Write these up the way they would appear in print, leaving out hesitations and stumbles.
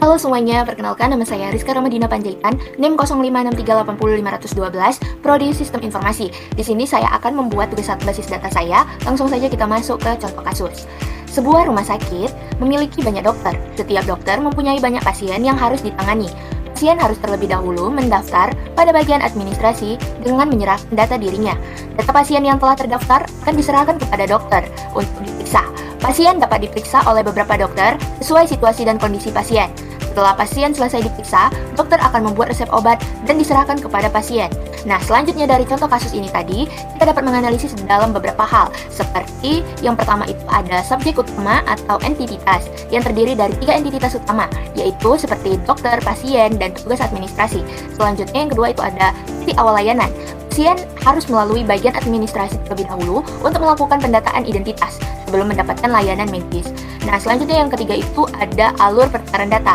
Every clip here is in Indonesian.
Halo semuanya, perkenalkan nama saya Rizka Ramadina Panjaitan, NIM 0563805512, Prodi Sistem Informasi. Di sini saya akan membuat tugas basis data saya. Langsung saja kita masuk ke contoh kasus. Sebuah rumah sakit memiliki banyak dokter. Setiap dokter mempunyai banyak pasien yang harus ditangani. Pasien harus terlebih dahulu mendaftar pada bagian administrasi dengan menyerahkan data dirinya. Data pasien yang telah terdaftar akan diserahkan kepada dokter untuk diperiksa. Pasien dapat diperiksa oleh beberapa dokter sesuai situasi dan kondisi pasien. Setelah pasien selesai diperiksa, dokter akan membuat resep obat dan diserahkan kepada pasien. Nah, selanjutnya dari contoh kasus ini tadi, kita dapat menganalisis dalam beberapa hal. Seperti yang pertama itu ada subjek utama atau entitas yang terdiri dari 3 entitas utama, yaitu seperti dokter, pasien, dan petugas administrasi. Selanjutnya yang kedua itu ada titik awal layanan. Pasien harus melalui bagian administrasi terlebih dahulu untuk melakukan pendataan identitas sebelum mendapatkan layanan medis. Nah, selanjutnya yang ketiga itu ada alur pertukaran data.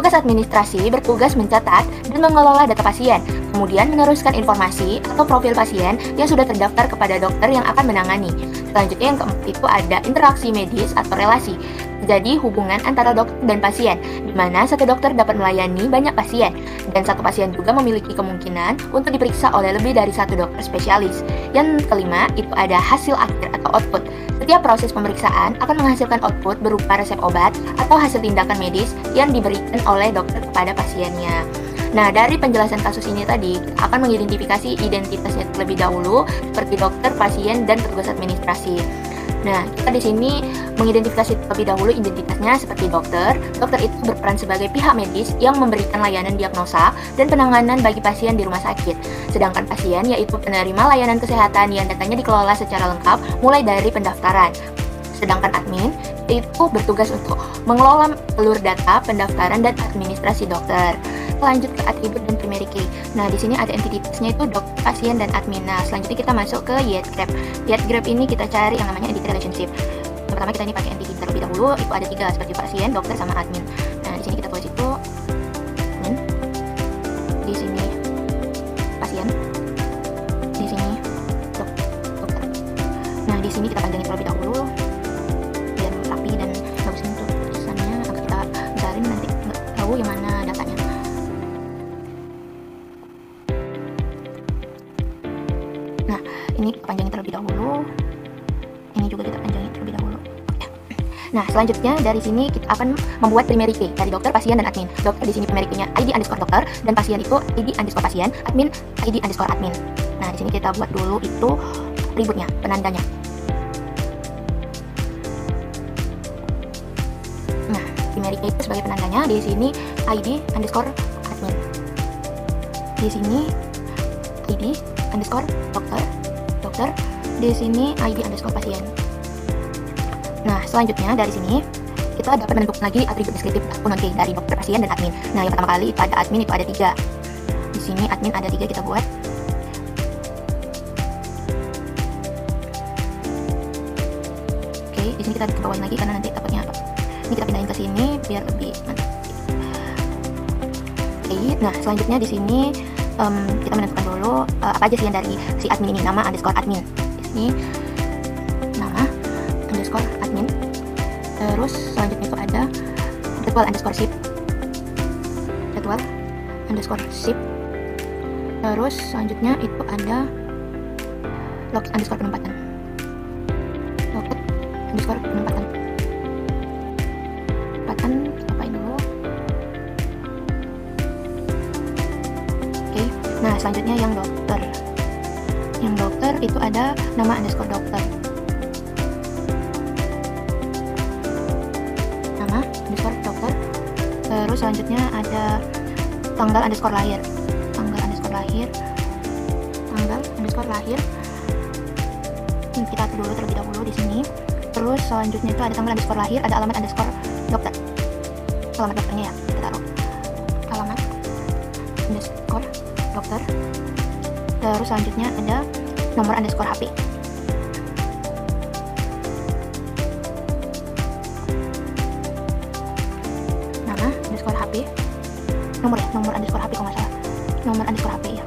Petugas administrasi bertugas mencatat dan mengelola data pasien, kemudian meneruskan informasi atau profil pasien yang sudah terdaftar kepada dokter yang akan menangani. Selanjutnya yang keempat itu ada interaksi medis atau relasi. Jadi hubungan antara dokter dan pasien, di mana satu dokter dapat melayani banyak pasien, dan satu pasien juga memiliki kemungkinan untuk diperiksa oleh lebih dari satu dokter spesialis. Yang kelima itu ada hasil akhir atau output. Setiap proses pemeriksaan akan menghasilkan output berupa resep obat atau hasil tindakan medis yang diberikan oleh dokter kepada pasiennya. Nah, dari penjelasan kasus ini tadi, kita akan mengidentifikasi identitasnya terlebih dahulu, seperti dokter, pasien, dan petugas administrasi. Nah, kita di sini mengidentifikasi terlebih dahulu identitasnya seperti dokter. Dokter itu berperan sebagai pihak medis yang memberikan layanan diagnosa dan penanganan bagi pasien di rumah sakit. Sedangkan pasien yaitu penerima layanan kesehatan yang datanya dikelola secara lengkap mulai dari pendaftaran. Sedangkan admin itu bertugas untuk mengelola seluruh data, pendaftaran, dan administrasi dokter. Lanjut ke atribut dan primary key. Nah, di sini ada entitasnya itu dokter, pasien, dan admin. Nah, selanjutnya kita masuk ke YET-Graph. YET-Graph ini kita cari yang namanya entity relationship. Yang pertama kita ini pakai entity terlebih dahulu, itu ada 3 seperti pasien, dokter, sama admin. Nah, di sini kita tulis itu admin. Di sini pasien. Di sini dokter. Nah, di sini kita panjangin terlebih dahulu biar rapi dan bagus untuk tulisannya agar kita besarin nanti nggak tahu yang mana datanya. Nah, ini kita panjangin terlebih dahulu. Ini juga kita panjangin terlebih dahulu. Nah, selanjutnya dari sini kita akan membuat primary key dari dokter, pasien, dan admin. Dokter di sini primary key-nya ID_dokter, dan pasien itu ID_pasien, admin ID_admin. Nah, di sini kita buat dulu itu atributnya, penandanya. Nah, primary key itu sebagai penandanya di sini ID_admin. Di sini ID_dokter, di sini ID_pasien. Nah, selanjutnya dari sini kita dapat menentukan lagi atribut deskriptif atau non-key dari dokter, pasien, dan admin. Nah, yang pertama kali itu ada admin, itu ada 3. Di sini admin ada 3, kita buat. Oke, di sini kita kebawain lagi karena nanti takutnya apa. Ini kita pindahin ke sini biar lebih mantap. Oke, nah selanjutnya di sini kita menentukan dulu apa aja sih yang dari si admin ini, nama _admin. Di sini nama _admin. Terus selanjutnya itu ada jadwal_shift. Terus selanjutnya itu ada loket_penempatan. Penempatan kita apain dulu. Oke, nah selanjutnya yang dokter. Yang dokter itu ada nama _dokter. Nama _dokter. Terus selanjutnya ada tanggal _lahir. Kita atur dulu terlebih dahulu di sini. Terus selanjutnya itu ada tanggal _lahir, ada alamat _dokter. Alamat dokternya ya, kita taruh alamat _dokter. Terus selanjutnya ada nomor _HP. Nama _HP. Nomor _HP kalau nggak salah. Nomor _HP ya.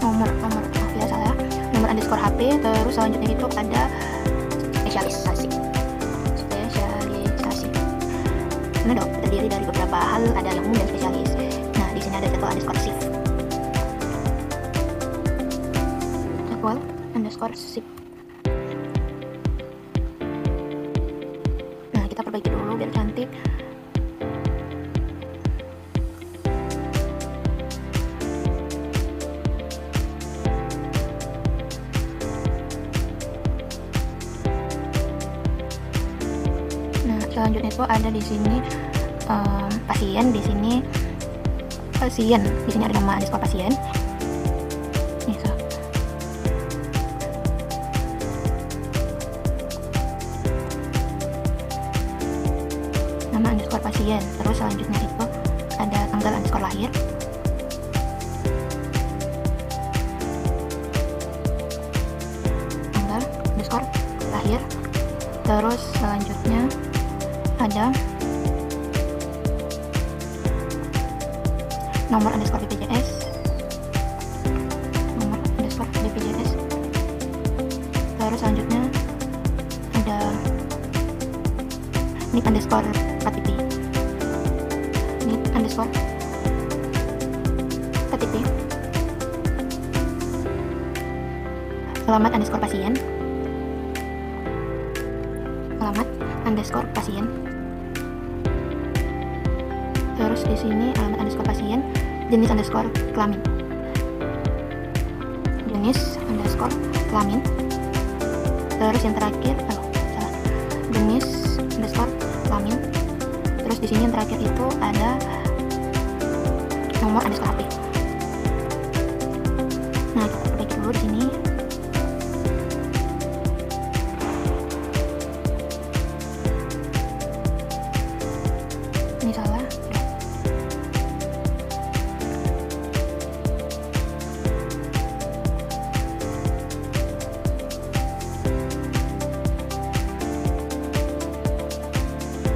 Nomor maaf ya salah. Nomor _HP. Terus selanjutnya itu ada spesialisasi. Karena dokter di terdiri dari beberapa hal, ada yang umum dan spesialis. Nah, di sini ada jadwal underscore shift. Jadwal underscore shift. Nah, kita perbaiki dulu biar cantik. Selanjutnya itu ada di sini pasien, di sini ada nama underscore pasien. Nih, so. Nama underscore pasien. Terus selanjutnya itu ada tanggal underscore lahir. Tanggal underscore lahir. Terus selanjutnya ada nomor underscore BPJS, terus selanjutnya ada nick underscore KTP, alamat underscore pasien, terus di sini alamat underscore pasien, jenis underscore kelamin, terus yang terakhir jenis underscore kelamin, terus di sini yang terakhir itu ada nomor underscore HP. Nah, kita perbaiki dulu di sini. Ini salah.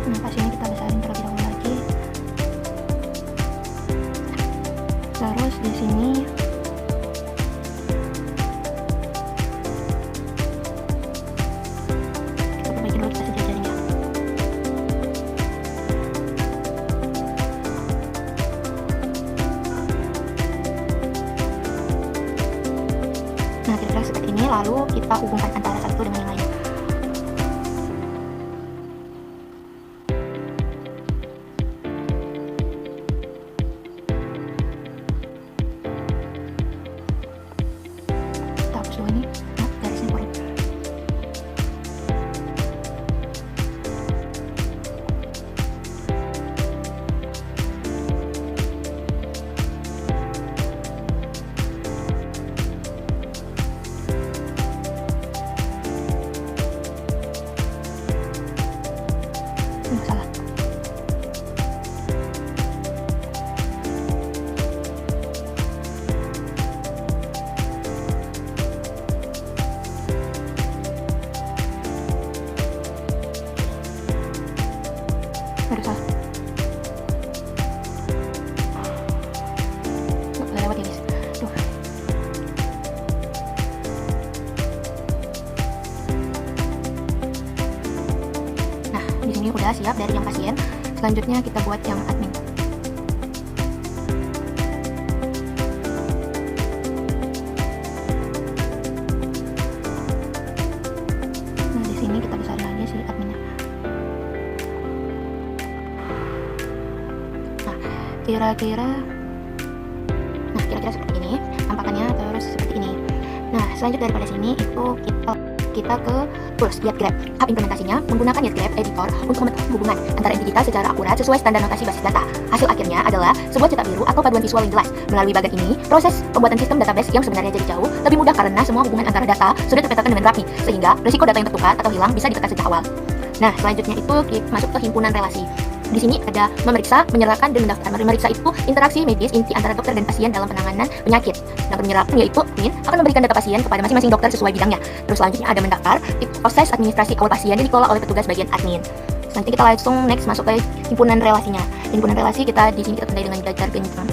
Nah, pasiennya kita besarin terlebih dahulu lagi. Terus di sini kita perbaiki dulu kita sejajarnya. Nah, kira-kira seperti ini, lalu kita hubungkan antara satu dengan yang lain. Kita hapus dulu ini, garisnya kurang. Salah. Baru salah. Udah lewat ya guys. Tuh. Nah, di sini udah siap dari yang pasien. Selanjutnya kita buat yang admin. Nah, di sini kita besarin lagi si adminnya. Nah, kira-kira seperti ini tampakannya, terus seperti ini. Nah, selanjutnya daripada sini itu kita ke tools YetGrab. Hub implementasinya menggunakan YetGrab editor untuk membentuk hubungan antara entitas secara akurat sesuai standar notasi basis data. Hasil akhirnya adalah sebuah cetak biru atau paduan visual yang jelas. Melalui bagian ini, proses pembuatan sistem database yang sebenarnya jadi jauh lebih mudah karena semua hubungan antara data sudah terpetakan dengan rapi, sehingga risiko data yang tertukar atau hilang bisa ditekan sejak awal. Nah, selanjutnya itu masuk ke himpunan relasi. Di sini ada memeriksa, menyerahkan, dan mendaftar. Memeriksa itu interaksi medis inti antara dokter dan pasien dalam penanganan penyakit. Dan menyerahkan yaitu admin akan memberikan data pasien kepada masing-masing dokter sesuai bidangnya. Terus selanjutnya ada mendaftar, itu proses administrasi awal pasien yang dikelola oleh petugas bagian admin. Nanti kita langsung next masuk ke himpunan relasinya. Himpunan relasi kita di sini kita tandai dengan belajar kencang.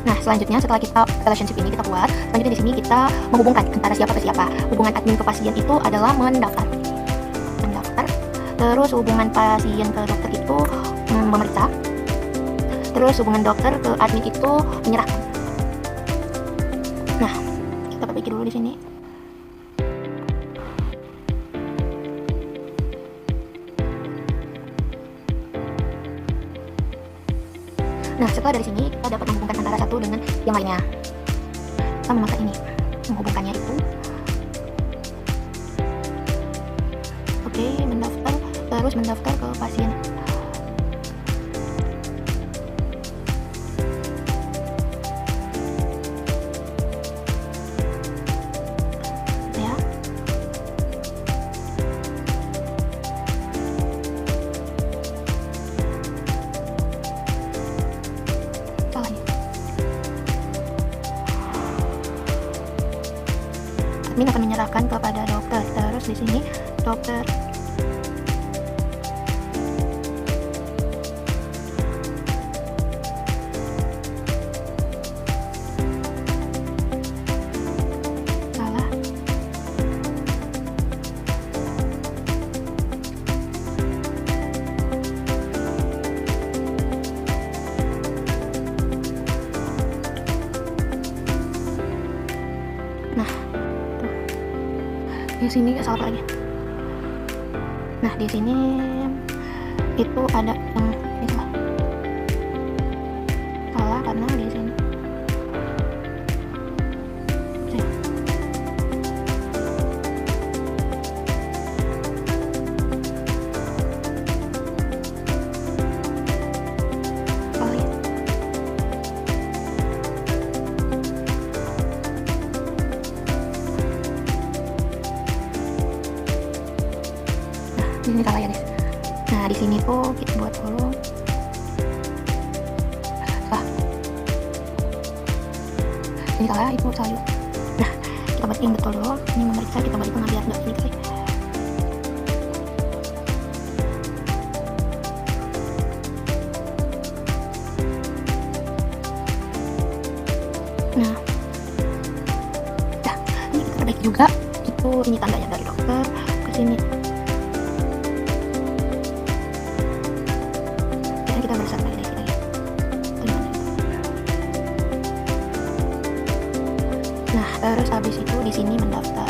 Nah, selanjutnya setelah kita relationship ini kita buat, selanjutnya di sini kita menghubungkan antara siapa ke siapa. Hubungan admin ke pasien itu adalah mendaftar. Terus hubungan pasien ke dokter itu memeriksa. Terus hubungan dokter ke admin itu menyerahkan. Nah, kita perbaiki dulu di sini. Nah, setelah dari sini kita dapat menghubungkan antara satu dengan yang lainnya. Kita memakai ini, menghubungkannya itu. Oke, mendaftar, terus mendaftar ke pasien. Ya. Admin akan menyerahkan kepada dokter. Terus di sini dokter salah. Nah, di sini salah lagi. Nah, di sini itu ada yang itu salah karena di sini. Salah ya. Ini salah ya guys. Nah, di sini tuh kita buat dulu. Ini salah, itu salah. Nah, kita buat yang betul dulu. Ini memeriksa, kita buat di tengah biar nggak ini sih. Nah, dah, ini kita perbaiki juga. Itu ini tandanya dari dokter ke sini. Kita bersama lagi. Nah, terus habis itu di sini mendaftar.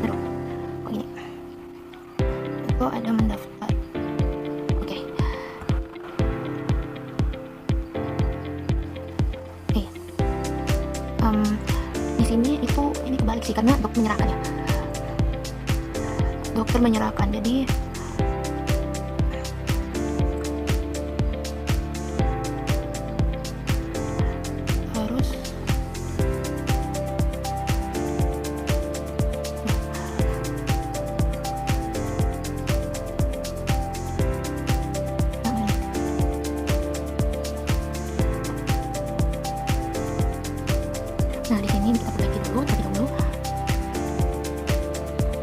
Aduh, kok ini? Itu ada mendaftar. Oke. Di sini itu ini kebalik sih karena dokter menyerahkan ya. Dokter menyerahkan, jadi nah di sini kita perbaiki dulu terlebih dahulu.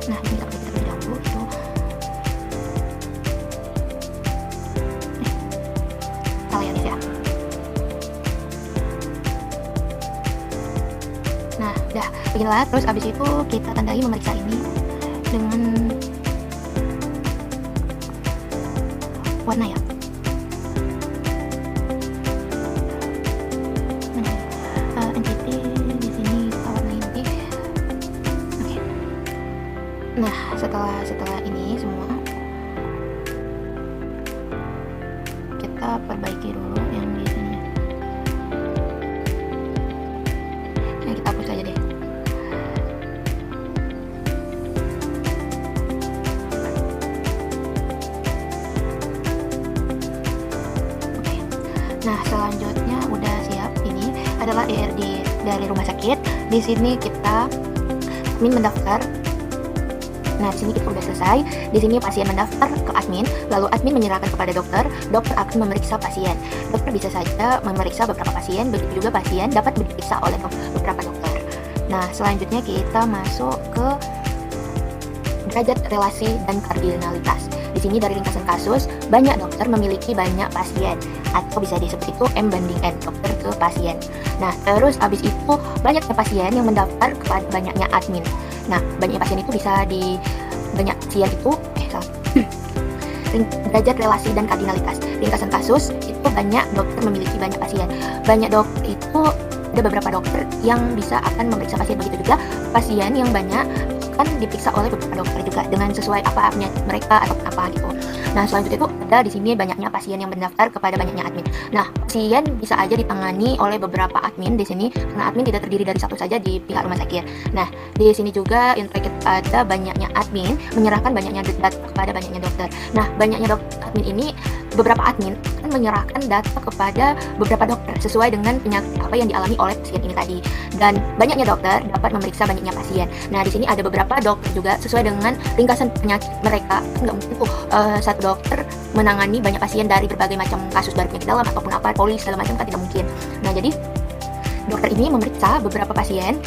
Nah, ini kita perbaiki terlebih dahulu itu. Salah ya guys ya. Nah, udah beginilah. Terus abis itu kita tandai memeriksa ini dengan warna ya. Nah, setelah ini semua kita perbaiki dulu yang di sini. Nah, kita hapus aja deh. Oke. Nah, selanjutnya udah siap. Ini adalah ERD dari rumah sakit. Di sini kita mendaftar. Nah, di sini kita sudah selesai. Di sini pasien mendaftar ke admin, lalu admin menyerahkan kepada dokter. Dokter akan memeriksa pasien. Dokter bisa saja memeriksa beberapa pasien, begitu juga pasien dapat diperiksa oleh beberapa dokter. Nah, selanjutnya kita masuk ke derajat relasi dan kardinalitas. Di sini dari ringkasan kasus, banyak dokter memiliki banyak pasien, atau bisa disebut itu M banding N, dokter ke pasien. Nah, terus habis itu banyaknya pasien yang mendaftar kepada banyaknya admin. Nah, banyaknya pasien itu bisa di banyak pasien itu derajat relasi dan kardinalitas. Ringkasan kasus itu banyak dokter memiliki banyak pasien. Banyak dokter itu ada beberapa dokter yang bisa akan memeriksa pasien, begitu juga pasien yang banyak akan diperiksa oleh beberapa dokter juga dengan sesuai apa penyakit mereka atau apa gitu. Nah, selanjutnya itu ada di sini banyaknya pasien yang mendaftar kepada banyaknya admin. Nah, pasien bisa aja ditangani oleh beberapa admin di sini karena admin tidak terdiri dari satu saja di pihak rumah sakit. Nah, di sini juga intrikit ada banyaknya admin menyerahkan banyaknya data kepada banyaknya dokter. Nah, banyaknya admin ini beberapa admin akan menyerahkan data kepada beberapa dokter sesuai dengan penyakit apa yang dialami oleh pasien ini tadi. Dan banyaknya dokter dapat memeriksa banyaknya pasien. Nah, di sini ada beberapa dokter juga sesuai dengan ringkasan penyakit mereka. Nggak mungkin satu dokter menangani banyak pasien dari berbagai macam kasus, baik penyakit dalam ataupun apa, polis segala macam, kan tidak mungkin. Nah, jadi dokter ini memeriksa beberapa pasien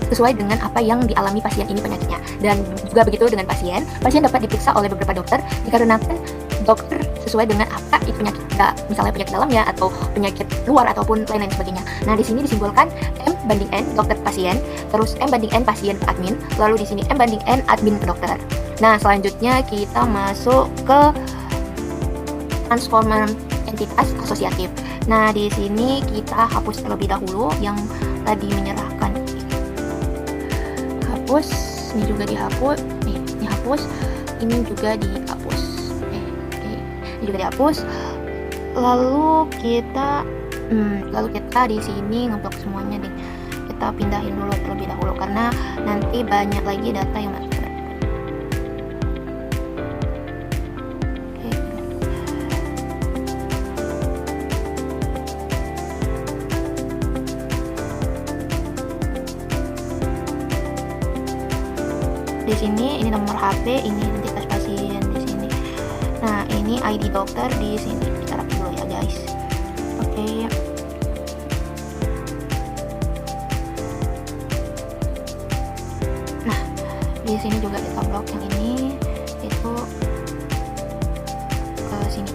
sesuai dengan apa yang dialami pasien ini penyakitnya. Dan juga begitu dengan pasien dapat diperiksa oleh beberapa dokter dikarenakan dokter sesuai dengan apa itu penyakit, misalnya penyakit dalamnya atau penyakit luar ataupun lain-lain sebagainya. Nah, di sini disimpulkan M banding N dokter pasien, terus M banding N pasien ke admin, lalu di sini M banding N admin ke dokter. Nah, selanjutnya kita masuk ke transformer entitas asosiatif. Nah, di sini kita hapus terlebih dahulu yang tadi menyerahkan. Hapus, ini juga dihapus, ini hapus, ini juga dihapus, ini juga dihapus. Lalu kita di sini ngeblok semuanya deh. Kita pindahin dulu terlebih dahulu karena nanti banyak lagi data yang masuk. Di sini ini nomor HP, ini identitas pasien di sini. Nah, ini ID dokter di sini. Kita rapi dulu ya, guys. Oke. Nah, di sini juga kita blok yang ini itu ke sini.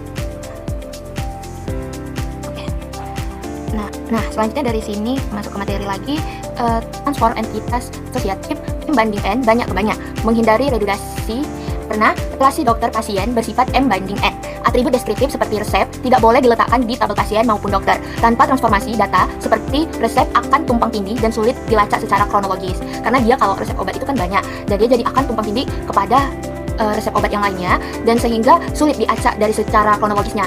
Oke. Nah, selanjutnya dari sini masuk ke materi lagi, transform entitas asosiatif M banding N banyak ke banyak, menghindari redundasi karena relasi dokter pasien bersifat M banding N. Atribut deskriptif seperti resep tidak boleh diletakkan di tabel pasien maupun dokter. Tanpa transformasi data seperti resep akan tumpang tindih dan sulit dilacak secara kronologis. Karena dia kalau resep obat itu kan banyak, dan dia jadi akan tumpang tindih kepada resep obat yang lainnya, dan sehingga sulit diacak dari secara kronologisnya.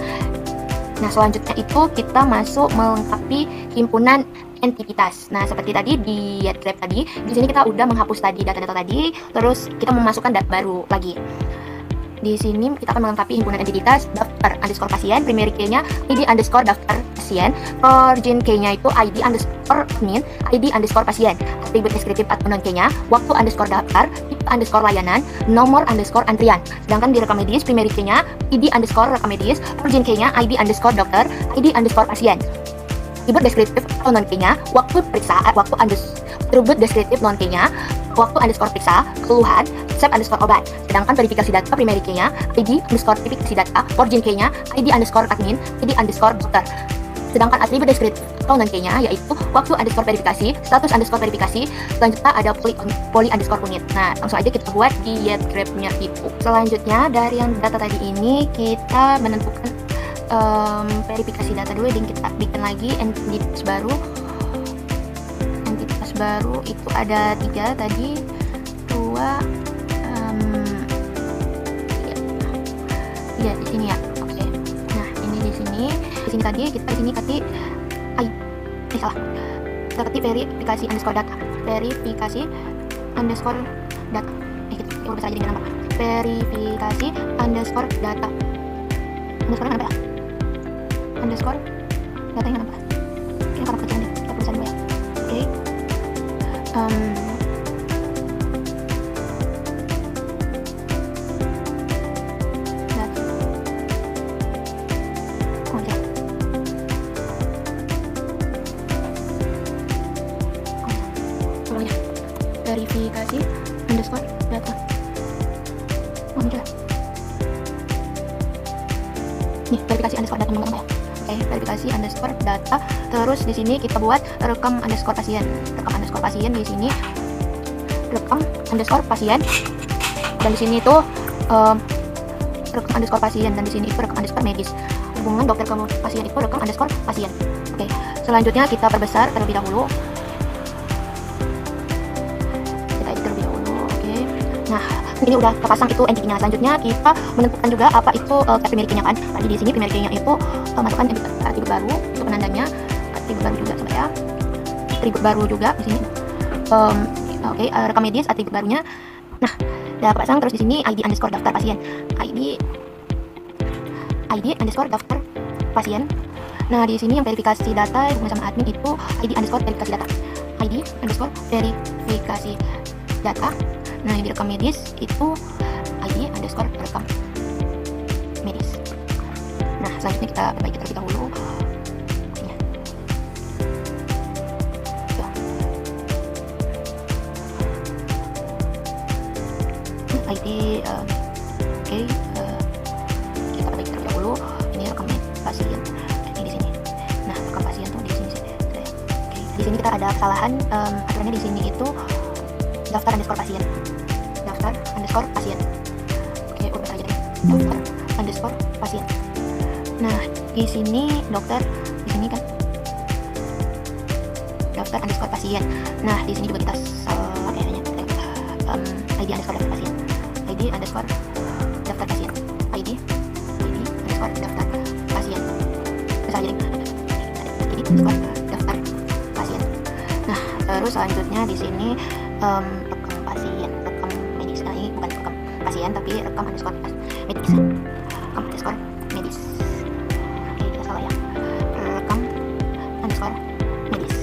Nah, selanjutnya itu kita masuk melengkapi himpunan entitas. Nah, seperti tadi di grab tadi, di sini kita udah menghapus tadi data-data tadi, terus kita memasukkan data baru lagi. Di sini kita akan melengkapi himpunan entitas daftar underscore pasien, primary key-nya ID underscore daftar pasien, origin key-nya itu ID underscore admin, ID underscore pasien, atribut deskriptif atau non key-nya waktu underscore daftar, tipe underscore layanan, nomor underscore antrian. Sedangkan di rekam medis, primary key-nya ID underscore rekam medis, origin key-nya ID underscore dokter, ID underscore pasien. Atribut deskriptif atau non key-nya waktu periksa, atribut deskriptif non key-nya waktu underscore periksa, keluhan, resep underscore obat. Sedangkan verifikasi data primary key-nya ID underscore verifikasi data, origin key-nya ID underscore admin, ID underscore dokter. Sedangkan atribut deskriptif atau non key-nya yaitu waktu underscore verifikasi, status underscore verifikasi, selanjutnya ada poly underscore unit. Nah, langsung aja kita buat di grab-nya itu. Selanjutnya dari yang data tadi ini kita menentukan verifikasi data dulu, dan kita bikin lagi entitas baru itu ada 3 tadi, 2 ya di sini ya. Oke. Nah, ini di sini tadi kita di sini ketik kita ketik verifikasi underscore data, verifikasi underscore data. Gitu. Ya udah saja dengan nama verifikasi underscore data. Underscore apa ya? Underscore datanya apa? Ini kalau kerjaan deh, kita tulisan dulu ya. Oke. Verifikasi underscore data. verifikasi underscore data teman-teman ya. Oke, verifikasi underscore data. Terus di sini kita buat rekam underscore pasien. Rekam underscore pasien di sini rekam underscore pasien. Dan di sini itu rekam underscore pasien, dan di sini itu rekam underscore medis. Hubungan dokter ke pasien itu rekam underscore pasien. Oke, selanjutnya kita perbesar terlebih dahulu. Kita edit terlebih dahulu. Oke. Nah, ini udah terpasang itu entity-nya. Selanjutnya kita menentukan juga apa itu atribut key-nya kan. Tadi di sini primary key-nya itu masukkan atribut baru, itu penandanya atribut baru juga coba ya. Atribut baru juga di sini. Oke, rekam medis atribut barunya. Nah, udah pasang. Terus di sini ID underscore daftar pasien. ID underscore daftar pasien. Nah, di sini yang verifikasi data hubungan sama admin itu ID underscore verifikasi data. ID underscore verifikasi data. Nah, yang direkam medis itu ID underscore rekam medis. Nah, selanjutnya kita perbaiki terlebih dahulu. ID oke, kita perbaiki terlebih dahulu. Ini rekam pasien ini di sini. Nah, rekam pasien tuh di sini sih. Oke, di sini kita ada kesalahan aturannya di sini itu daftar underscore pasien. Daftar underscore pasien. Oke, urut aja deh. Daftar underscore pasien. Nah, di sini dokter di sini kan daftar underscore pasien. Nah, di sini juga kita salah kayaknya. ID underscore daftar pasien. ID underscore daftar pasien. ID underscore daftar pasien. Bisa aja deh. ID underscore daftar pasien. Nah, terus selanjutnya di sini rekam pasien, rekam medis. Nah, ini bukan rekam pasien tapi rekam underscore medis. Rekam underscore medis. Oke, kita salah ya. Rekam underscore medis.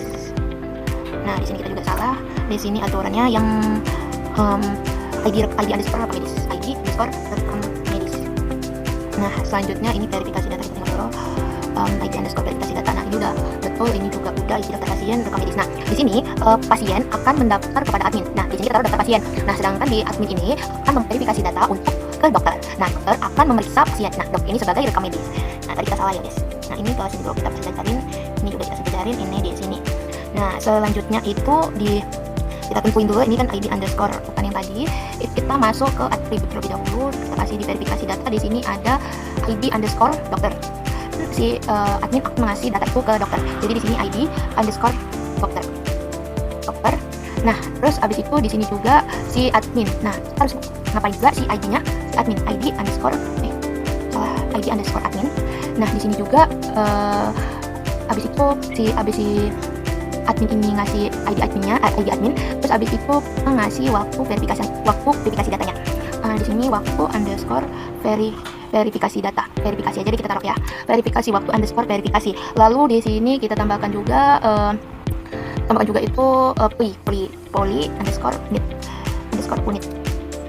Nah, di sini kita juga salah. Di sini aturannya yang ID underscore apa medis. ID underscore rekam medis. Nah, selanjutnya ini verifikasi data kita dulu. ID underscore verifikasi data. Nah, ini udah betul, ini juga udah isi daftar pasien rekam medis. Nah, di sini pasien akan mendaftar kepada admin. Nah, di sini kita taruh daftar pasien. Nah, sedangkan di admin ini akan memverifikasi data untuk ke dokter. Nah, dokter akan memeriksa pasien. Nah, dok ini sebagai rekam medis. Nah, tadi kita salah ya guys. Nah, ini ke sini dulu kita sejajarin. Ini juga kita sejajarin, ini di sini. Nah, selanjutnya itu kita tentuin dulu, ini kan ID underscore bukan yang tadi. Kita masuk ke atribut terlebih dahulu. Kita kasih di verifikasi data. Di sini ada ID underscore dokter. Si admin akan mengasih data itu ke dokter. Jadi di sini ID underscore dokter. Nah, terus abis itu di sini juga si admin. Nah, harus ngapain juga si ID-nya? Si admin ID underscore ID underscore admin. Nah, di sini juga abis itu si admin ini ngasih ID adminnya, ID admin. Terus abis itu ngasih waktu verifikasi datanya. Di sini waktu underscore verifikasi data. Verifikasi aja deh kita taruh ya. Verifikasi waktu underscore verifikasi. Lalu di sini kita tambahkan juga itu poli underscore unit.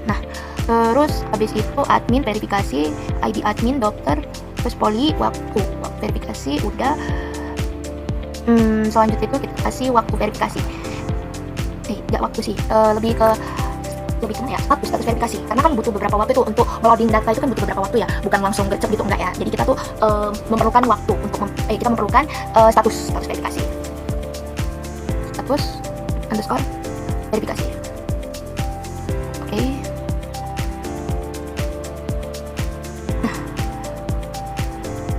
Nah, terus habis itu admin verifikasi ID admin dokter, terus poli waktu verifikasi udah. Selanjutnya itu kita kasih waktu verifikasi. Nggak waktu sih, lebih ke ya, status verifikasi. Karena kan butuh beberapa waktu itu untuk meloading data, itu kan butuh beberapa waktu ya, bukan langsung gercep gitu, enggak ya. Jadi kita tuh memerlukan waktu untuk kita memerlukan status verifikasi. Status underscore verifikasi. Oke. Nah,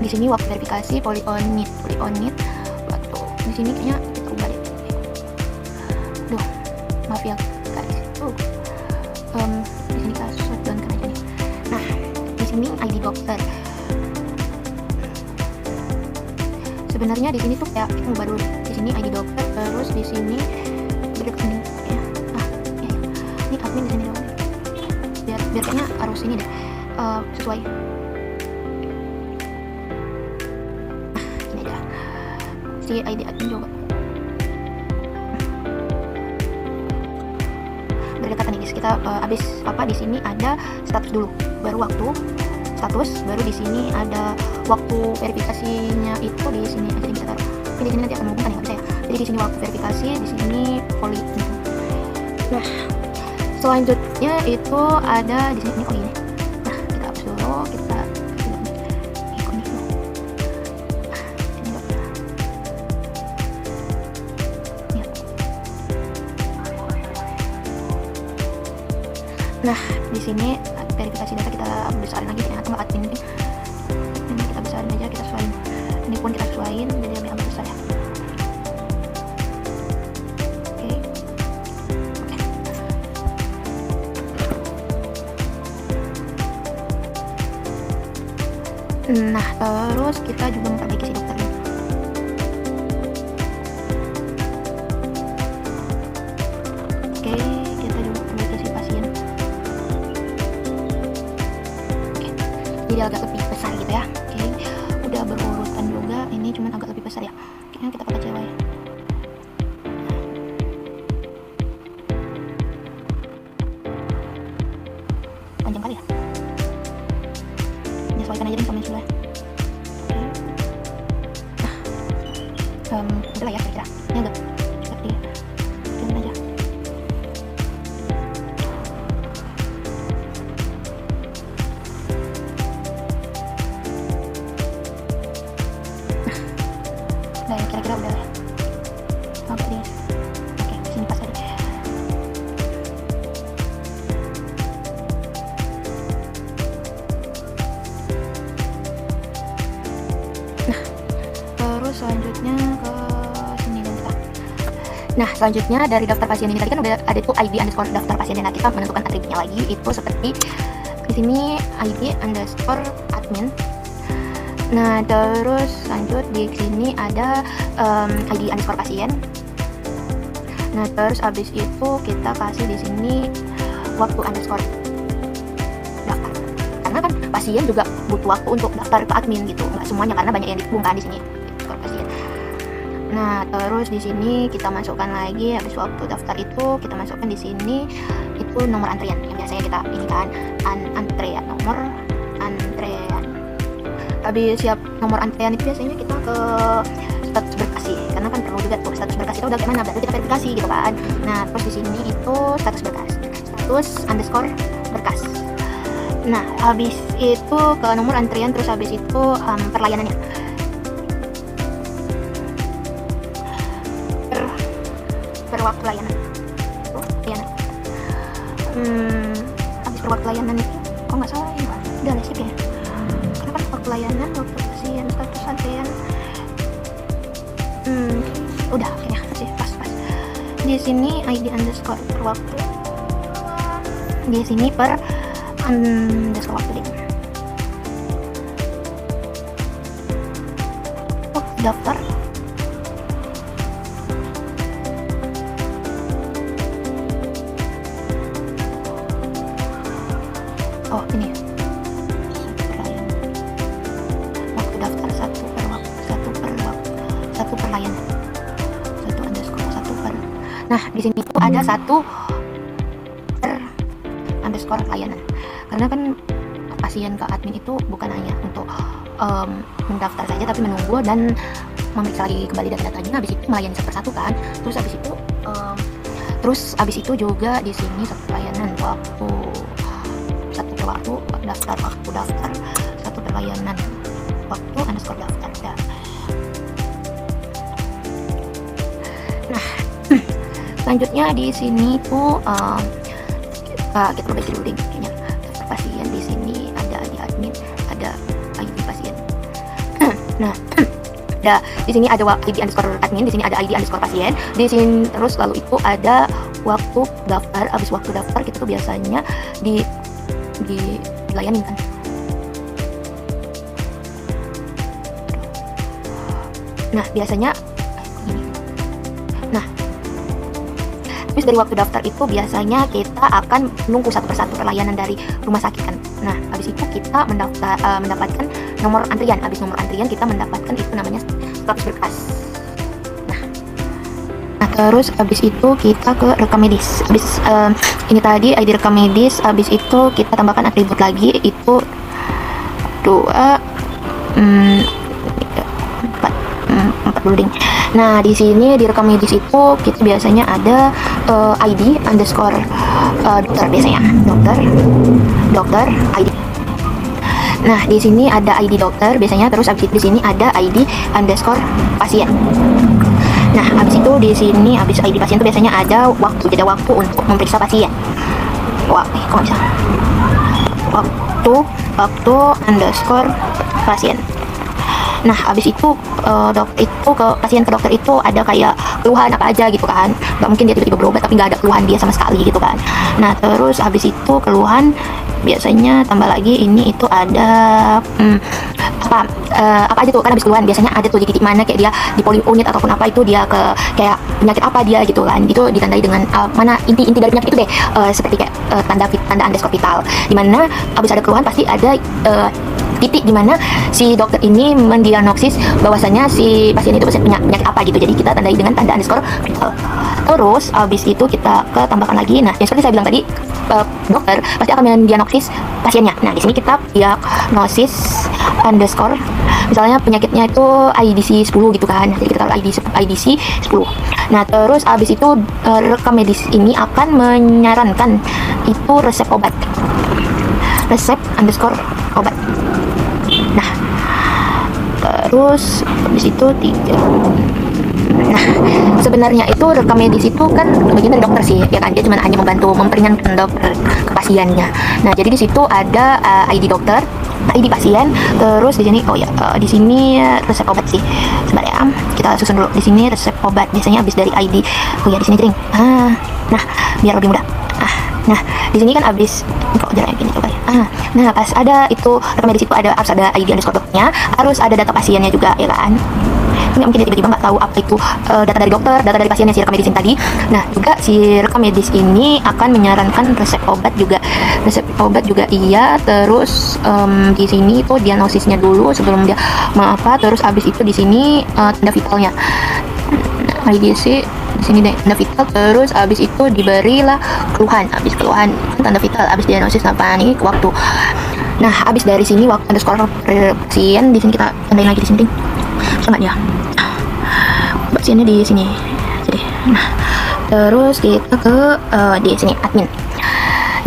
di sini waktu verifikasi poly on need. Di sini kayaknya kita ubah deh. Duh, maaf ya guys. Di sini kita shutdown aja nih. Nah, di sini ID dokter. Sebenarnya di sini tuh kayak kita ubah dulu. Di sini ID dokter, terus di sini rekening ya. Ini admin di sini dong. Biar kayaknya harus ini deh. Sesuai. Si ID admin juga berdekatan nih guys. Kita habis di sini ada status dulu, baru waktu status, baru di sini ada waktu verifikasinya itu di sini aja kita taruh. Tapi di sini nanti akan menghubungkan ya, bisa ya. Jadi di sini waktu verifikasi, di sini poli. Nah, selanjutnya itu ada di sini ini. Nah, kita hapus dulu, kita ini. Nah, di sini verifikasi data kita besarin lagi ya, atau admin ini kita besarin aja, kita sesuaiin. Ini pun kita sesuaiin, jadi lebih agak besar ya. Oke. Nah, terus kita juga memperbaiki si dokter ini. Oke, kita juga memperbaiki si pasien. Oke, jadi agak lebih besar gitu ya. Oke, udah berurutan juga. Ini cuma agak lebih besar ya. Oke, kita pakai cewek. Panjang kali ya. Menyesuaikan aja dengan sebelah. Udah lah ya kira-kira. Ini agak seperti jalan aja. Nah, ya kira-kira udah lah. Oke, sini pas aja. Terus selanjutnya ke sini dan kita. Nah, selanjutnya dari daftar pasien ini tadi kan udah ada tuh ID underscore daftar pasien, dan kita menentukan atributnya lagi itu seperti di sini ID underscore admin. Nah, terus lanjut di sini ada ID underscore pasien. Nah, terus abis itu kita kasih di sini waktu underscore daftar. Karena kan pasien juga butuh waktu untuk daftar ke admin gitu, nggak semuanya karena banyak yang dihubungkan di sini. Pasien. Nah, terus di sini kita masukkan lagi habis waktu daftar itu kita masukkan di sini itu nomor antrian yang biasanya kita ini kan antrean, nomor antrean. Habis siap nomor antrean itu biasanya kita ke status berkas sih, karena kan perlu juga tuh status berkas itu udah gimana, berarti kita verifikasi gitu kan. Nah, terus di sini itu status berkas, status underscore berkas. Nah, habis itu ke nomor antrian, terus habis itu perlayanannya. Per waktu layanan. Habis per waktu layanan itu, kok nggak salah ya, udah lah sih ya. Karena kan waktu layanan, waktu pasien, status antrian. Udah kayaknya sih pas. Di sini ID underscore per waktu. Di sini per underscore waktu deh. Oh, daftar. Oh, ini waktu daftar satu per layanan, satu underscore satu per. Nah, di sini itu ada satu per underscore layanan, karena kan pasien ke admin itu bukan hanya untuk mendaftar saja, tapi menunggu dan memeriksa lagi kembali data-datanya. Habis itu melayani satu persatu kan. Terus habis itu juga di sini satu layanan waktu daftar, satu perlayanan waktu underscore daftar. Nah, selanjutnya di sini tuh kita perbaiki dulu deh kayaknya. Daftar pasien di sini ada ID admin, ada ID pasien. Nah, di sini ada ID underscore admin, di sini ada ID underscore pasien, di sini terus lalu itu ada waktu daftar. Habis waktu daftar kita tuh biasanya dilayanin kan. Nah, biasanya habis dari waktu daftar itu biasanya kita akan menunggu satu persatu perlayanan dari rumah sakit kan. Nah, habis itu kita mendapatkan nomor antrian. Habis nomor antrian kita mendapatkan itu namanya status berkas. Nah, terus habis itu kita ke rekam medis. Habis ini tadi ID rekam medis, habis itu kita tambahkan atribut lagi itu 2 4 dulu ding. Nah, di sini di rekam medis itu kita biasanya ada ID underscore dokter, biasanya dokter ID. Nah, di sini ada ID dokter biasanya, terus habis itu di sini ada ID underscore pasien. Nah, habis itu di sini habis ID pasien itu biasanya ada jeda waktu untuk memeriksa pasien. kok bisa waktu underscore pasien. Nah, habis itu dokter itu ke pasien, ke dokter itu ada kayak keluhan apa aja gitu kan. Nggak mungkin dia tiba-tiba berobat tapi nggak ada keluhan dia sama sekali gitu kan. Nah, terus habis itu keluhan biasanya tambah lagi ini itu ada apa aja tuh kan. Habis keluhan biasanya ada tuh di titik mana kayak dia di polling unit ataupun apa itu dia ke kayak penyakit apa dia gitu kan. Itu ditandai dengan mana inti dari penyakit itu deh. Seperti kayak tanda underscore vital. Dimana habis ada keluhan pasti ada titik dimana si dokter ini mendiagnosis bahwasanya si pasien itu punya penyakit apa gitu. Jadi kita tandai dengan tanda underscore vital. Terus habis itu kita tambahkan lagi. Nah, yang seperti saya bilang tadi, dokter pasti akan mendiagnosis pasiennya. Nah, di sini kita diagnosis underscore misalnya penyakitnya itu IDC 10 gitu kan. Jadi kita taruh IDC 10. Nah, terus habis itu rekam medis ini akan menyarankan itu resep obat. Resep underscore obat. Nah, terus habis itu 3. Nah, sebenarnya itu rekam medis itu kan bagian dari dokter sih, ya kan? Dia cuma hanya membantu memperingankan dokter ke pasiennya. Nah, jadi di situ ada ID dokter, ID pasien, terus di sini di sini resep obat sih. Sebentar ya, kita susun dulu. Di sini resep obat biasanya habis dari ID. Di sini jering. Nah, biar lebih mudah. Nah, di sini kan habis kok jalan gini coba ya. Nah, pas ada itu rekam medis itu harus ada ID underscore dokternya, harus ada data pasiennya juga, ya kan? Nggak mungkin dia tiba-tiba nggak tahu apa itu data dari dokter, data dari pasiennya si rekam medis tadi. Nah, juga si rekam medis ini akan menyarankan resep obat juga. Resep obat juga iya. Terus di sini itu diagnosisnya dulu sebelum dia terus habis itu di sini tanda vitalnya. Nah, IDC di sini deh tanda vital. Terus habis itu diberilah keluhan. Habis keluhan tanda vital, habis diagnosis apa nih waktu. Nah, habis dari sini waktu underscore pasien di sini kita tandain lagi di sini. Sama dia. Pasiennya di sini. Jadi, nah, terus kita ke di sini admin.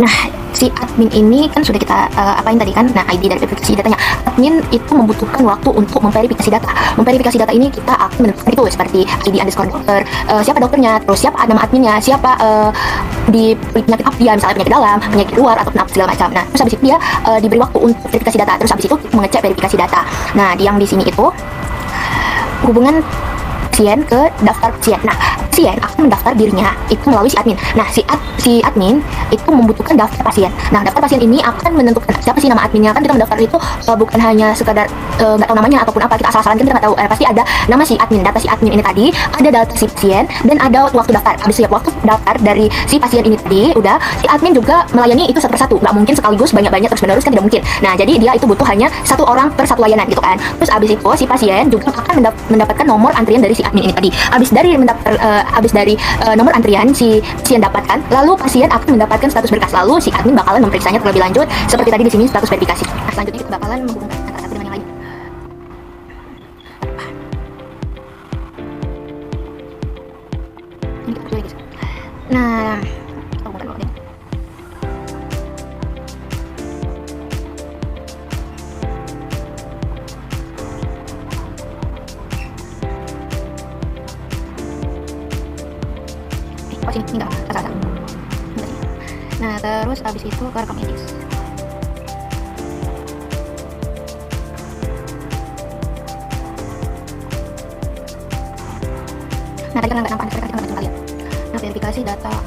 Nah, si admin ini kan sudah kita apain tadi kan. Nah, ID dari verifikasi datanya. Admin itu membutuhkan waktu untuk memverifikasi data. Memverifikasi data ini kita akan menentukan itu seperti ID underscore dokter, siapa dokternya, terus siapa nama adminnya, siapa di penyakit apa dia, misalnya penyakit dalam, penyakit luar ataupun apa segala macam. Nah, terus habis itu dia diberi waktu untuk verifikasi data. Terus habis itu mengecek verifikasi data. Nah, yang di sini itu hubungan pasien ke daftar pasien. Nah, pasien akan mendaftar dirinya itu melalui si admin. Nah, si admin itu membutuhkan daftar pasien. Nah, daftar pasien ini akan menentukan siapa sih nama adminnya. Kan kita mendaftar itu bukan hanya sekadar nggak tahu namanya ataupun apa, kita asal-asalan, kita nggak tahu. Pasti ada nama si admin, data si admin ini tadi, ada data si pasien, dan ada waktu daftar. Habis siap waktu daftar dari si pasien ini tadi, udah si admin juga melayani itu satu persatu. Nggak mungkin sekaligus banyak-banyak terus menerus, kan tidak mungkin. Nah, jadi dia itu butuh hanya satu orang per satu layanan gitu kan. Terus habis itu si pasien juga akan mendapatkan nomor antrian dari si admin ini tadi. Habis dari nomor antrian si pasien dapatkan, lalu pasien akan mendapatkan status berkas. Lalu si admin bakalan memeriksanya terlebih lanjut seperti tadi di sini status verifikasi. Nah, selanjutnya kita bakalan menghubungkan antara satu dengan yang lain. Ini kita pilih, guys. Nah, kita hubungkan dulu deh. Sini enggak rasa. Nah, terus habis itu ke rekam medis. Nah, tadi kan nggak nampak verifikasi ya. Nah, verifikasi data. Nah,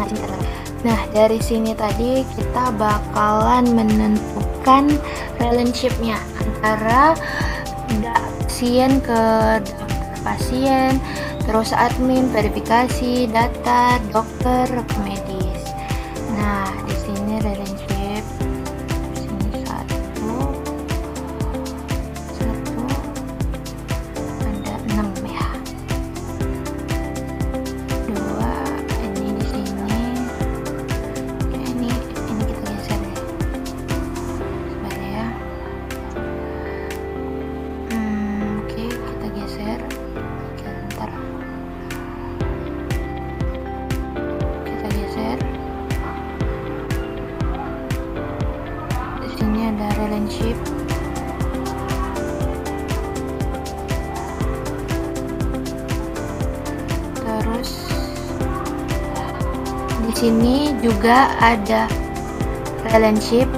di sini kita. Nah, dari sini tadi kita bakalan menentukan relationship-nya antara pasien ke pasien, terus admin, verifikasi, data, dokter, rekam medis. Nah, di sini relationship, di sini satu, ada 6 ya. 2, ini di sini. Ini kita geser deh. Sebentar ya. Oke, kita geser. Kita geser. Di sini ada relationship. Terus Di sini juga ada relationship.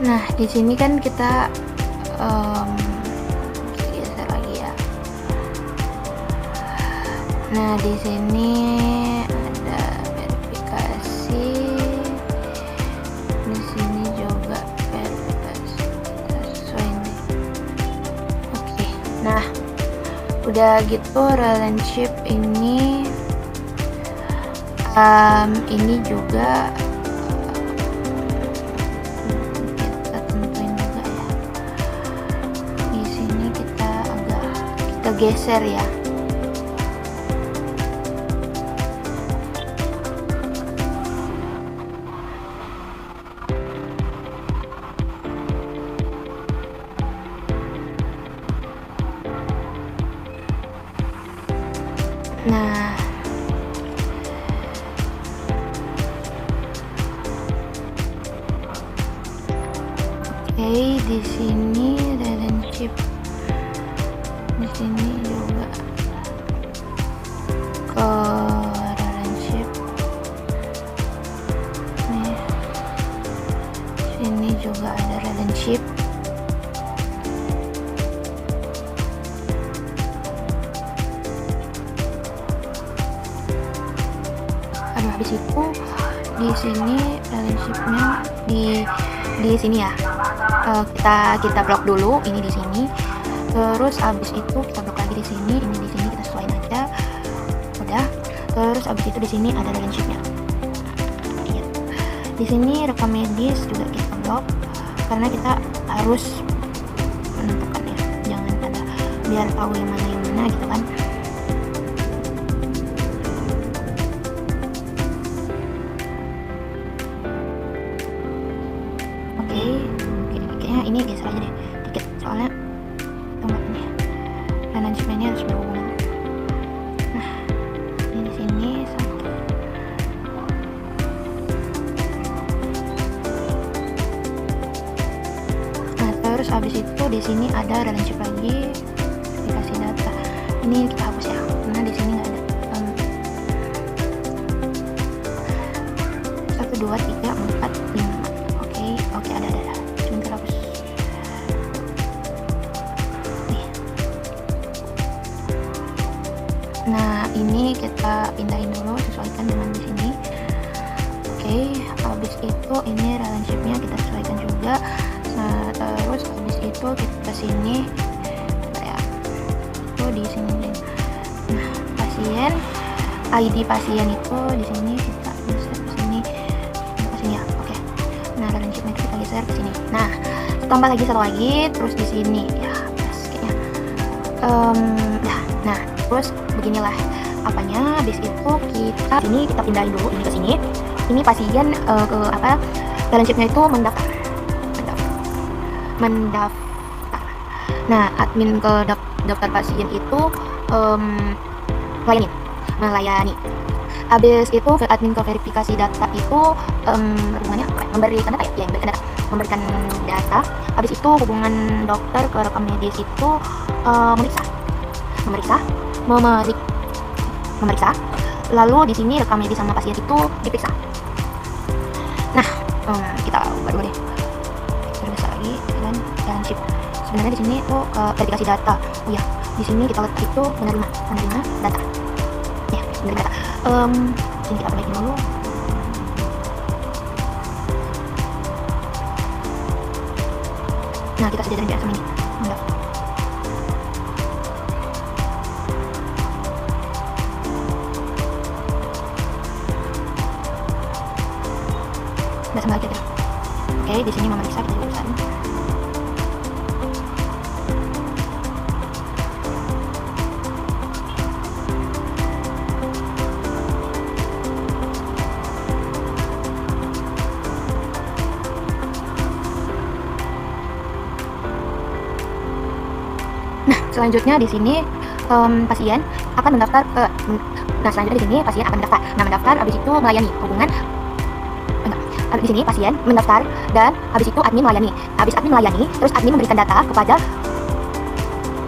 Nah, di sini kan kita geser lagi ya. Nah, di sini ada verifikasi. Di sini juga verifikasi. Sesuai nih. Oke. Nah, udah gitu relationship ini juga kita tentuin juga ya. Di sini kita geser ya. Nah, oke, di sini relationship. Di sini juga ke relationship. Nih, sini juga ada relationship. Habis itu di sini relationshipnya di sini ya. Kita blok dulu ini di sini. Terus habis itu kita blok lagi di sini. Ini di sini kita sesuaiin aja. Udah. Terus habis itu di sini ada relationshipnya. Iya. Di sini rekam medis juga kita blok karena kita harus menentukan ya. Jangan ada biar tahu yang mana gitu kan. Kayaknya ini geser aja deh dikit soalnya tempatnya manajemennya harus berhubungan. Nah, ini di sini satu. Nah, terus habis itu di sini ada relationship lagi, dikasih data. Ini kita hapus ya, karena di sini nggak ada. 1, 2, 3, 4, 5. Oke, ada. Cuma kita hapus. Nih. Nah, ini kita pindahin dulu, sesuaikan dengan di sini. Oke, habis itu ini relationshipnya kita sesuaikan juga. Nah, terus habis itu kita ke sini ya. Itu di sini. Nah, pasien ID pasien itu di sini kita geser ke sini. Ke sini ya. Oke. Nah, relationshipnya itu kita geser ke sini. Nah, tambah lagi satu lagi, terus di sini ya, pas kayaknya. Nah, terus beginilah apanya. Habis itu kita pindahin dulu ini ke sini. Ini pasien ke apa? Relationshipnya itu mendaftar. Nah, admin ke daftar pasien itu melayani. Habis itu admin ke verifikasi data itu memberikan data. Habis itu hubungan dokter ke rekam medis itu memeriksa. Lalu di sini rekam medis sama pasien itu diperiksa. Nah, kita ubah dulu deh. Bisa lagi dan relationship. Sebenarnya di sini tuh verifikasi data. Oh ya, di sini kita letak itu menerima data. Ya, menerima data. Ini kita perbaikin dulu. Nah, kita sejajarin biar sama ini. Mantap. Udah sama aja deh. Oke, di sini memeriksa kita juga pesan. Nah, selanjutnya di sini pasien akan mendaftar ke. Nah, selanjutnya di sini pasien akan mendaftar. Nah, mendaftar habis itu melayani hubungan. di sini pasien mendaftar dan habis itu admin melayani. Habis admin melayani, terus admin memberikan data kepada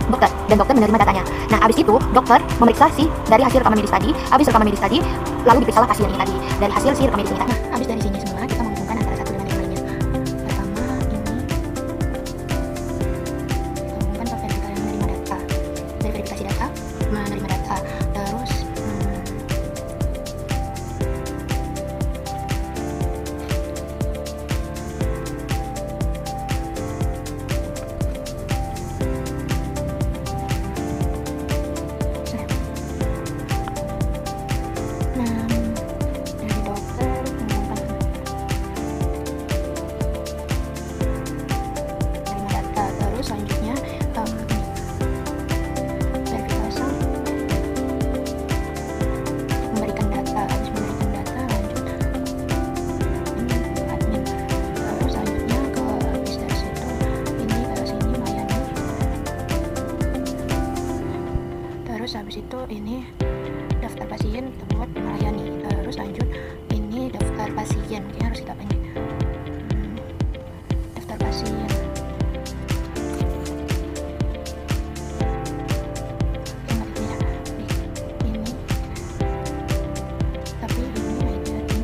dokter dan dokter menerima datanya. Nah, habis itu dokter memeriksa dari hasil rekaman medis tadi. Habis rekaman medis tadi, lalu diperiksalah pasien ini tadi dari hasil rekaman medis ini tadi. Nah, habis dari sini semua kita menghubungkan antara satu dengan yang lainnya. Pertama ini menghubungkan ke vertikal yang menerima data. Dari verifikasi data menerima data, terus dari dokter menghubungkan menerima data, terus selanjutnya verifikasi memberikan data. Habis memberikan data lanjut ini admin, terus selanjutnya ke habis dari situ ini ke sini melayani, terus habis itu ini daftar pasien kita buat melayani, terus lanjut ini daftar pasien, kayaknya harus kita apa ini daftar pasien. Ingat ini ya, ini tapi ini aja di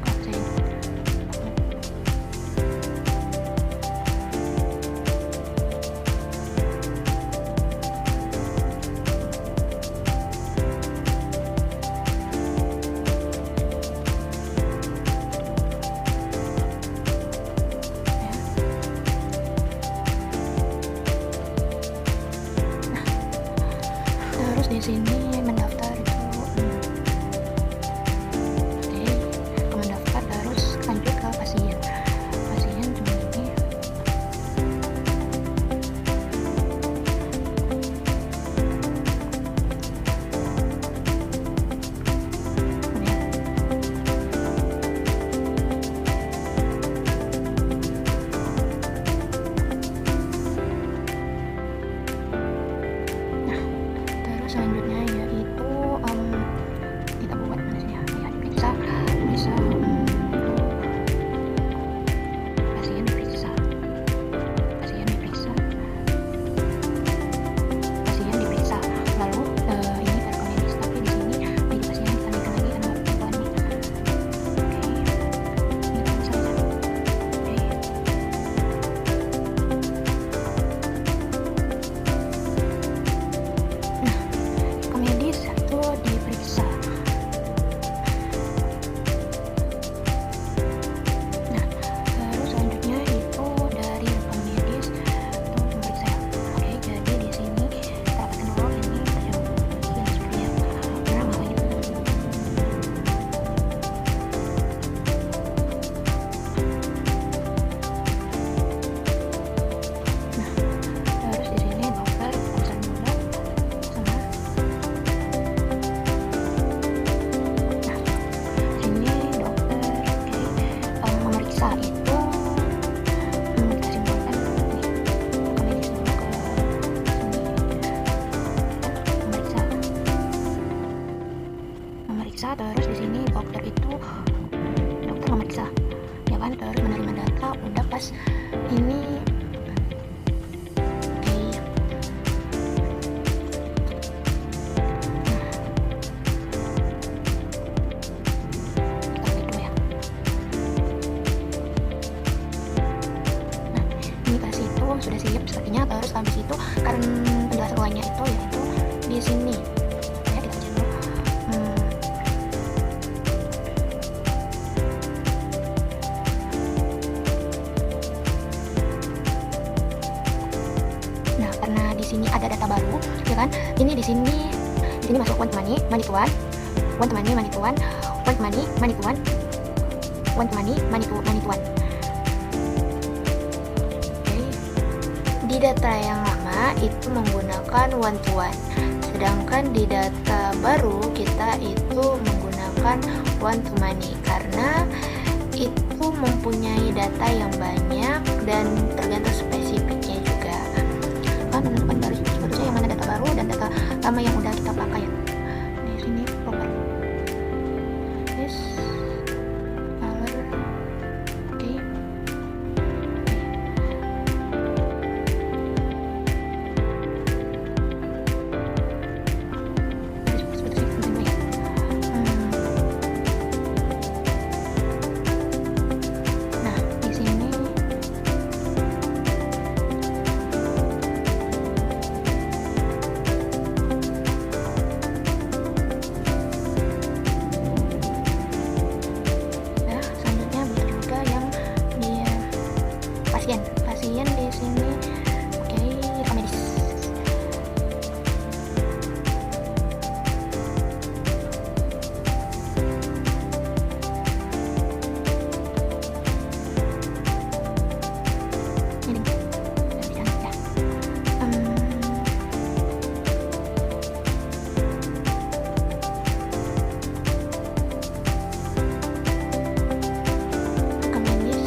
vaksin. Terus di sini mendaftar itu oke, mendaftar terus lanjut ke pasien cuma ini. Terus selanjutnya yaitu kita buat mana sih ya, diperiksa bisa pasien diperiksa lalu ini rekam medis, tapi di sini di pasien kita naikkan lagi karena tambahan nih. Oke, ini kan saja. Oke. Medis itu diperiksa. Nah, terus selanjutnya itu dari rekam medis itu memeriksa ya. Oke, jadi di sini kita dapatkan dulu ini yang seperti ya. Karena makanya terus di sini dokter pesan dulu sama. Sini dokter memeriksa itu kita simpulkan nih rekam medis dulu ke sini memeriksa terus di sini dokter memeriksa ya kan, terus menerima data udah pas ini. Sudah siap sepertinya. Terus habis itu karena penjelasan lainnya itu yaitu di sini ya, kita baca dulu. Nah, karena di sini ada data baru ya kan, ini di sini masuk want money money tuan, want money money tuan, want money money tuan, want money money tuan. Di data yang lama itu menggunakan one to one, sedangkan di data baru kita itu menggunakan one to many karena itu mempunyai data yang banyak dan tergantung spesifiknya juga. Kan menentukan baru sebetulnya yang mana data baru dan data lama yang udah kita pakai ya. Di sini proper. Yes. pasien. Pasien di sini, oke, rekam medis. Ini udah bisa ya. Rekam medis.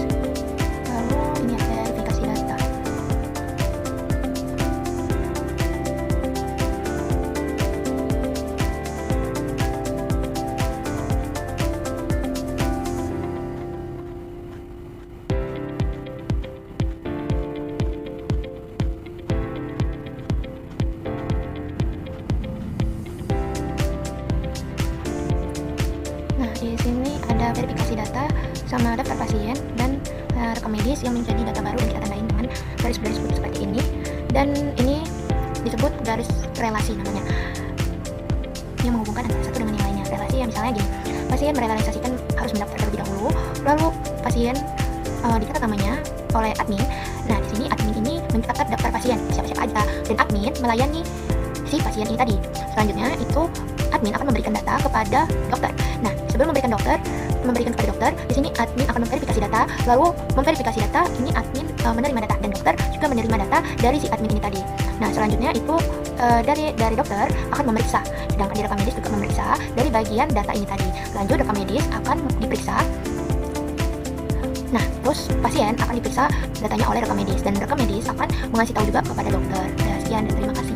Lalu ini ada verifikasi data. Nah, di sini ada verifikasi data sama daftar pasien dan rekam medis yang menjadi data baru dan kita tandain dengan garis-garis putih seperti ini. Dan ini disebut garis relasi namanya, yang menghubungkan antara satu dengan yang lainnya. Relasi yang misalnya gini, pasien merealisasikan harus mendaftar terlebih dahulu, lalu pasien dicatat namanya oleh admin. Nah, di sini admin ini mencatat daftar pasien siapa-siapa aja, dan admin melayani si pasien ini tadi. Selanjutnya itu admin akan memberikan data kepada dokter. Nah, sebelum memberikan kepada dokter, di sini admin akan memverifikasi data, lalu memverifikasi data ini admin menerima data, dan dokter juga menerima data dari si admin ini tadi. Nah, selanjutnya itu dari dokter akan memeriksa, sedangkan di rekam medis juga memeriksa dari bagian data ini tadi. Lanjut rekam medis akan diperiksa. Nah, terus pasien akan diperiksa datanya oleh rekam medis, dan rekam medis akan mengasih tahu juga kepada dokter. Ya, sekian, terima kasih.